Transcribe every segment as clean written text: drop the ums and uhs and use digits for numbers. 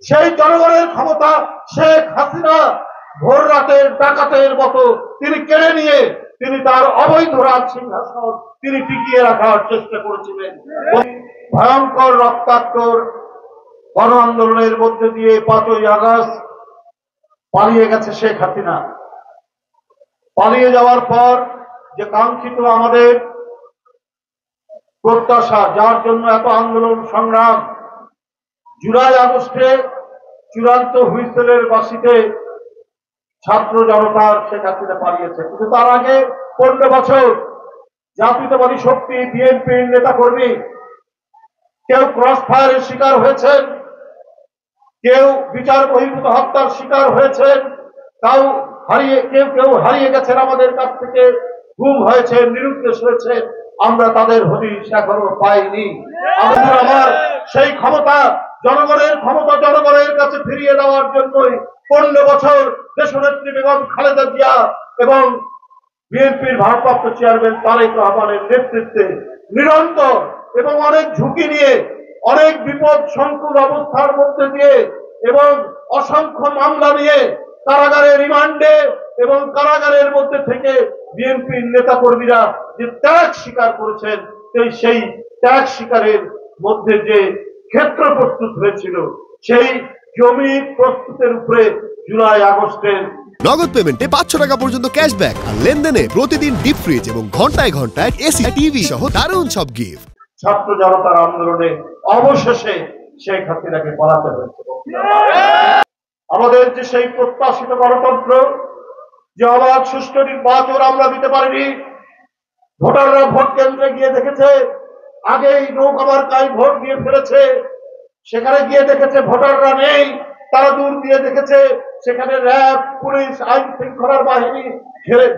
সেই জনগণের ক্ষমতা শেখ হাসিনা ভোর রাতের ডাকাতের মতো তিনি কেড়ে নিয়ে তিনি তার অবৈধ রাজ সিংহাসন তিনি টিকিয়ে রাখার চেষ্টা করেছিলেন। ভয়ঙ্কর রক্তাক্ত গণ আন্দোলনের মধ্যে দিয়ে 5ই আগস্ট পালিয়ে গেছে শেখ হাসিনা। পালিয়ে যাওয়ার পর যে কাঙ্ক্ষিত আমাদের প্রত্যাশা, যার জন্য এত আন্দোলন সংগ্রাম, জুলাই আগস্টে চূড়ান্ত হুইসেলের বাঁশিতে ছাত্র জনতার শেখ হাসিনা পালিয়েছে। কিন্তু তার আগে 15 বছর জাতীয়তাবাদী শক্তি বিএনপির নেতা কর্মী কেউ ক্রস ফায়ারের শিকার হয়েছেন, কেউ বিচার বহির্ভূত হত্যার শিকার হয়েছেন, কেউ হারিয়ে গেছেন আমাদের কাছ থেকে, গুম হয়েছে, নিরুদ্দেশ হয়েছে। আমরা তাদের হদিশ এখনো পাইনি। আমার সেই ক্ষমতা জনগণের ক্ষমতা জনগণের কাছে ফিরিয়ে দেওয়ার জন্যই 15 বছর দেশনেত্রী বেগম খালেদা জিয়া এবং বিএনপির ভারপ্রাপ্ত চেয়ারম্যান তারেক রহমানের নেতৃত্বে নিরন্তর এবং অনেক ঝুঁকি নিয়ে, অনেক বিপদ সংকুল অবস্থার মধ্যে দিয়ে এবং অসংখ্য মামলা নিয়ে কারাগারে রিমান্ডে এবং কারাগারের মধ্যে থেকে বিএনপির নেতা কর্মীরা যে ত্যাগ স্বীকার করেছেন, সেই ত্যাগ স্বীকারের মধ্যে যে ক্ষেত্র প্রস্তুত হয়েছিল, সেই জমি প্রস্তুতের উপরে জুলাই আগস্টের নগদ পেমেন্টে 500 টাকা পর্যন্ত ক্যাশব্যাক আর লেনদেনে প্রতিদিন ডিপ ফ্রিজ এবং ঘন্টায় ঘন্টায় এসি টিভি সহ দারুণ সব গিফট। ছাত্র জনতার আন্দোলনে অবশেষে শেখ হাসিনাকে পালাতে হয়েছে। আমাদের যে সেই প্রত্যাশিত গণতন্ত্র, যে অবাধ সুষ্ঠু নির্বাচন আমরা দিতে পারিনি। ভোটাররা ভোট কেন্দ্রে গিয়ে দেখেছে, আগেই নৌকা মার্কায় ভোট দিয়ে ফেলেছে, সেখানে গিয়ে দেখেছে ভোটাররা নেই। তারা দূর দিয়ে দেখেছে সেখানে র্যাব, পুলিশ, আইন শৃঙ্খলার বাহিনী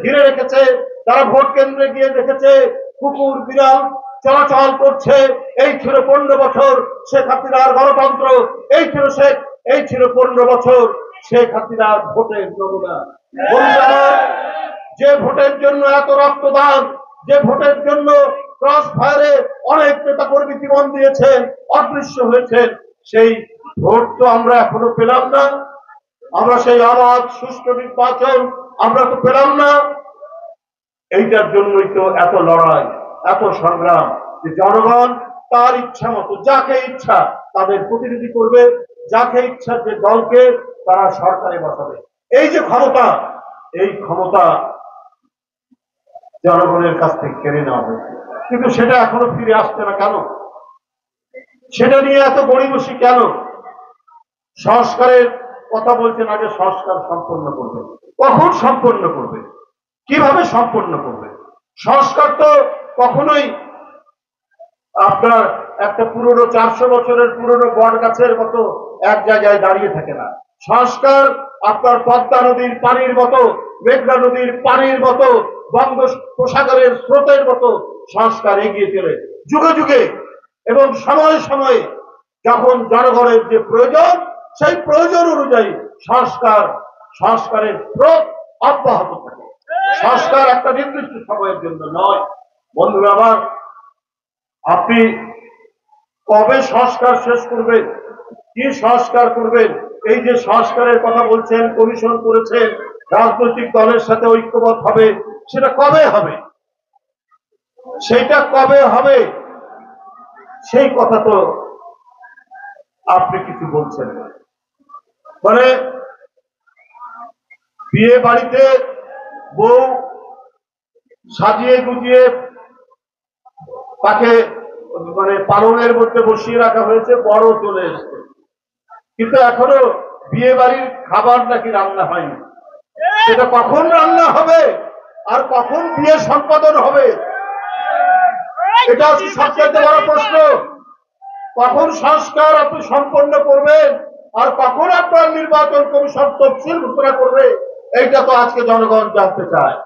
ঘিরে রেখেছে। তারা ভোট কেন্দ্রে গিয়ে দেখেছে কুকুর বিড়াল চলাচল করছে। এই ছিল 15 বছর শেখ হাসিনার গণতন্ত্র। এই ছিল 15 বছর শেখ হাসিনার ভোটের নমুনা। যে ভোটের জন্য এত রক্তদান, যে ভোটের জন্য ক্রস ফায়ারে অনেক নেতা কর্মী জীবন দিয়েছেন, অদৃশ্য হয়েছেন, সেই ভোট তো আমরা এখনো পেলাম না। আমরা সেই অবাধ সুষ্ঠু নির্বাচন আমরা তো পেলাম না। এইটার জন্যই তো এত লড়াই, এত সংগ্রাম, যে জনগণ তার ইচ্ছা মতো যাকে ইচ্ছা তাদের প্রতিনিধি করবে, যাকে ইচ্ছা যে দলকে তারা সরকারে বসাবে। এই যে ক্ষমতা, এই ক্ষমতা জনগণের কাছ থেকে কেড়ে নেওয়া হয়েছে, কিন্তু সেটা এখনো ফিরে আসছে না কেন? সেটা নিয়ে এত গড়িমসি কেন? সংস্কারের কথা বলছেন, আগে সংস্কার সম্পন্ন করবে। কখন সম্পন্ন করবে? কিভাবে সম্পন্ন করবে? সংস্কার তো কখনোই আপনার একটা পুরনো 400 বছরের পুরনো বট গাছের মতো এক জায়গায় দাঁড়িয়ে থাকে না। সংস্কার আপনার পদ্মা নদীর পানির মতো, মেঘনা নদীর পানির মতো, বঙ্গোপসাগরের স্রোতের মতো সংস্কার এগিয়ে চলে যুগে যুগে এবং সময়ে সময়ে যখন জনগণের যে প্রয়োজন, সেই প্রয়োজন অনুযায়ী সংস্কারের স্রোত অব্যাহত থাকে। সংস্কার একটা নির্দিষ্ট সময়ের জন্য নয়। বন্ধুরা আমার, আপনি কবে সংস্কার শেষ করবেন? কি সংস্কার করবেন? এই যে সংস্কারের কথা বলছেন, কমিশন করেছেন, রাজনৈতিক দলের সাথে ঐক্যমত হবে, সেটা কবে হবে? সেটা কবে হবে সেই কথা তো আপনি কিছু বলছেন না। মানে বিয়ে বাড়িতে বউ সাজিয়ে গুজিয়ে তাকে পালনের মধ্যে বসিয়ে রাখা হয়েছে, বড় চলে এসছে, কিন্তু এখনো বিয়ে বাড়ির খাবার নাকি রান্না হয়নি। সেটা কখন রান্না হবে আর কখন বিয়ে সম্পাদন হবে, এটা হচ্ছে সবচেয়ে বড় প্রশ্ন। কখন সংস্কার আপনি সম্পন্ন করবেন আর কখন আপনার নির্বাচন কমিশন তফসিল ঘোষণা করবে, এইটা তো আজকে জনগণ জানতে চায়।